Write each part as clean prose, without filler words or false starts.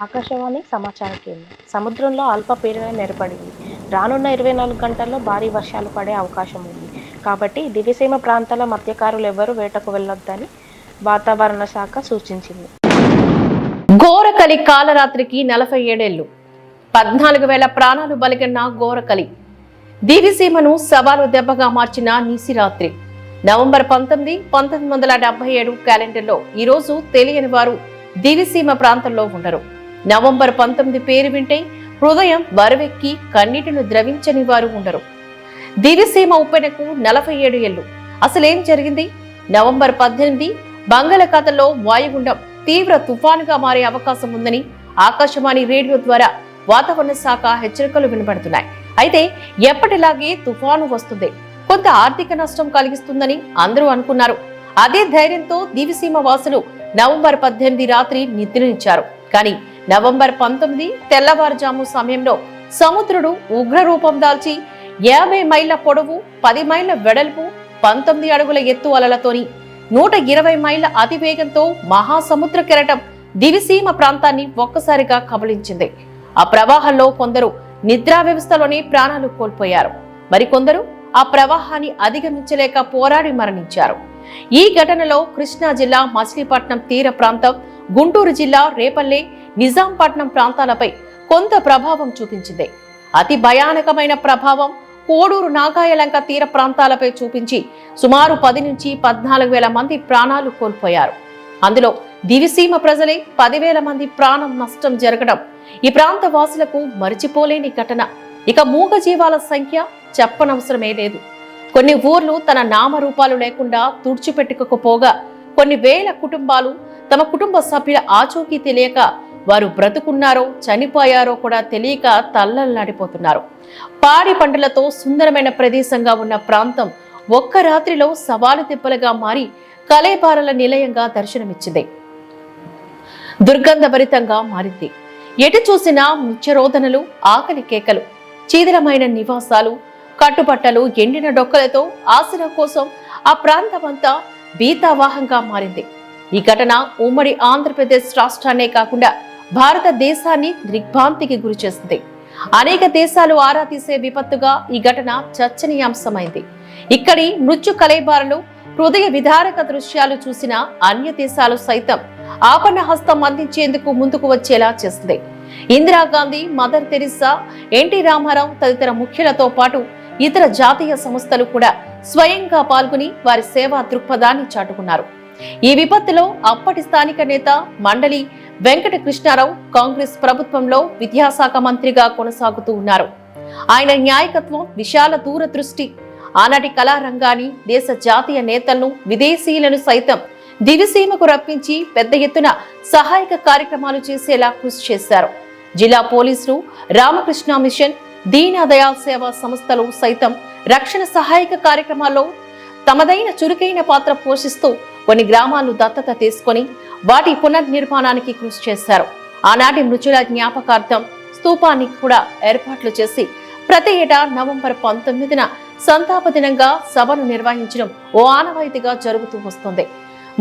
ఆకాశవాణి సమాచార కేంద్రం. సముద్రంలో అల్పపీడనం ఏర్పడింది. రానున్న 24 గంటల్లో భారీ వర్షాలు పడే అవకాశం ఉంది. కాబట్టి దివిసీమ ప్రాంతాల మత్స్యకారులెవరూ వేటకు వెళ్లొద్దని వాతావరణ శాఖ సూచించింది. ఘోరకలి కాలరాత్రికి 47 ఏళ్లు. 14,000 ప్రాణాలు బలిగొన్న ఘోరకలి. దివిసీమను సవాలు దెబ్బగా మార్చిన నిశిరాత్రి. నవంబర్ 19, 1977 క్యాలెండర్లో ఈరోజు తెలియని వారు దివిసీమ ప్రాంతంలో ఉండరు. నవంబర్ 19 పేరు వింటే హృదయం బరువెక్కి కన్నీటిని ద్రవించని వారు ఉండరు. దివిసీమ ఉప్పెనకు 47 ఏళ్లు. అసలేం జరిగింది? నవంబర్ 18 బంగాళాఖాతంలో వాయుగుండం తీవ్ర తుఫానుగా మారే అవకాశం ఉందని ఆకాశవాణి రేడియో ద్వారా వాతావరణ శాఖ హెచ్చరికలు వినబడుతున్నాయి. అయితే ఎప్పటిలాగే తుఫాను వస్తుంది, కొంత ఆర్థిక నష్టం కలిగిస్తుందని అందరూ అనుకున్నారు. అదే ధైర్యంతో దివిసీమ వాసులు నవంబర్ 18 రాత్రి నిద్రించారు. కానీ నవంబర్ 19 తెల్లవారుజాము సమయంలో సముద్రుడు ఉగ్రరూపం దాల్చి 50 మైళ్ల పొడవు, 10 మైళ్ల వెడల్పు, 19 అడుగుల ఎత్తు అలలతోని 120 మైళ్ల అతివేగంతో మహాసముద్ర కెరటం దివిసీమ ప్రాంతాన్ని ఒక్కసారిగా కబళించింది. ఆ ప్రవాహంలో కొందరు నిద్రా వ్యవస్థలోనే ప్రాణాలు కోల్పోయారు. మరికొందరు ఆ ప్రవాహాన్ని అధిగమించలేక పోరాడి మరణించారు. ఈ ఘటనలో కృష్ణా జిల్లా మచిలీపట్నం తీర ప్రాంతం, గుంటూరు జిల్లా రేపల్లె, నిజాంపట్నం ప్రాంతాలపై కొంత ప్రభావం చూపించింది. అతి భయానకమైన ప్రభావం కోడూరు, నాగాయలంక తీర ప్రాంతాలపై చూపించి సుమారు 10 నుంచి 14,000 మంది ప్రాణాలు కోల్పోయారు. అందులో దివిసీమ ప్రజలే 10,000 మంది ప్రాణం నష్టం జరగడం ఈ ప్రాంత వాసులకు మరిచిపోలేని ఘటన. ఇక మూగజీవాల సంఖ్య చెప్పనవసరమే లేదు. కొన్ని ఊర్లు తన నామరూపాలు లేకుండా తుడిచిపెట్టుకోకపోగా కొన్ని వేల కుటుంబాలు తమ కుటుంబ సభ్యుల ఆచూకీ తెలియక వారు బ్రతుకున్నారో చనిపోయారో కూడా తెలియక తల్లల్లాడిపోతున్నారు. పాడి పంటలతో సుందరమైన ప్రదేశంగా ఉన్న ప్రాంతం ఒక్క రాత్రిలో సవాలు తిప్పలుగా మారి కలేబారల నిలయంగా దర్శనమిచ్చింది. దుర్గంధభరితంగా మారింది. ఎటు చూసినా ముత్యరోదనలు, ఆకలి కేకలు, చీదరమైన నివాసాలు, కట్టుబట్టలు, ఎండిన డొక్కలతో ఆసరా కోసం ఆ ప్రాంతమంతా భీతావాహంగా మారింది. ఈ ఘటన ఉమ్మడి ఆంధ్రప్రదేశ్ రాష్ట్రాన్నే కాకుండా భారతదేశాన్ని దిగ్భ్రాంతికి గురి చేసింది. అనేక దేశాలు ఆరా తీసే విపత్తుగా ఈ ఘటన చర్చనీయాంశమైంది. ఇక్కడి మృత్యు కలేబారలు, హృదయ విదారక దృశ్యాలు చూసిన అన్య దేశాలు సైతం ఆపన్న హస్తం అందించేందుకు ముందుకు వచ్చేలా చేసింది. Indira Gandhi, mother Teresa, NT Ramarao తదితర ముఖ్యులతో పాటు ఇతర జాతీయ సంస్థలు కూడా స్వయంగా పాల్గొని వారి సేవా దృక్పథాన్ని చాటుకున్నారు. ఈ విపత్తులో అప్పటి స్థానిక నేత మండలి వెంకట కృష్ణారావు కాంగ్రెస్ ప్రభుత్వంలో విద్యాశాఖ మంత్రిగా కొనసాగుతూ ఉన్నారు. ఆయన న్యాయకత్వం, విశాల దూరదృష్టి ఆనాటి కళారంగాన్ని, దేశ జాతీయ నేతలను, విదేశీయులను సైతం దివిసీమకు రప్పించి పెద్ద ఎత్తున సహాయక కార్యక్రమాలు చేసేలా కృషి చేశారు. జిల్లా పోలీసులు, రామకృష్ణ మిషన్, దీనదయాళ్ సేవా సంస్థలు సైతం రక్షణ సహాయక కార్యక్రమాల్లో తమదైన చురుకైన పాత్ర పోషిస్తూ కొన్ని గ్రామాలు దత్తత తీసుకొని వాటి పునర్నిర్మాణానికి కృషి చేశారు. ఆనాటి మృతుల జ్ఞాపకార్థం స్తూపాన్ని కూడా ఏర్పాట్లు చేసి ప్రతి ఏటా నవంబర్ 19న సంతాప దినంగా సభను నిర్వహించడం ఓ ఆనవాయితీగా జరుగుతూ వస్తుంది.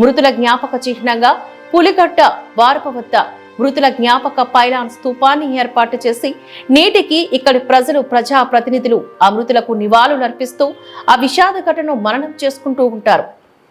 మృతుల జ్ఞాపక చిహ్నంగా పులిగట్ట వారప వద్ద మృతుల జ్ఞాపక పైలాన్ స్తూపాన్ని ఏర్పాటు చేసి నేటికి ఇక్కడి ప్రజలు, ప్రజా ప్రతినిధులు ఆ మృతులకు నివాళులర్పిస్తూ ఆ విషాద ఘటనను మననం చేసుకుంటూ ఉంటారు.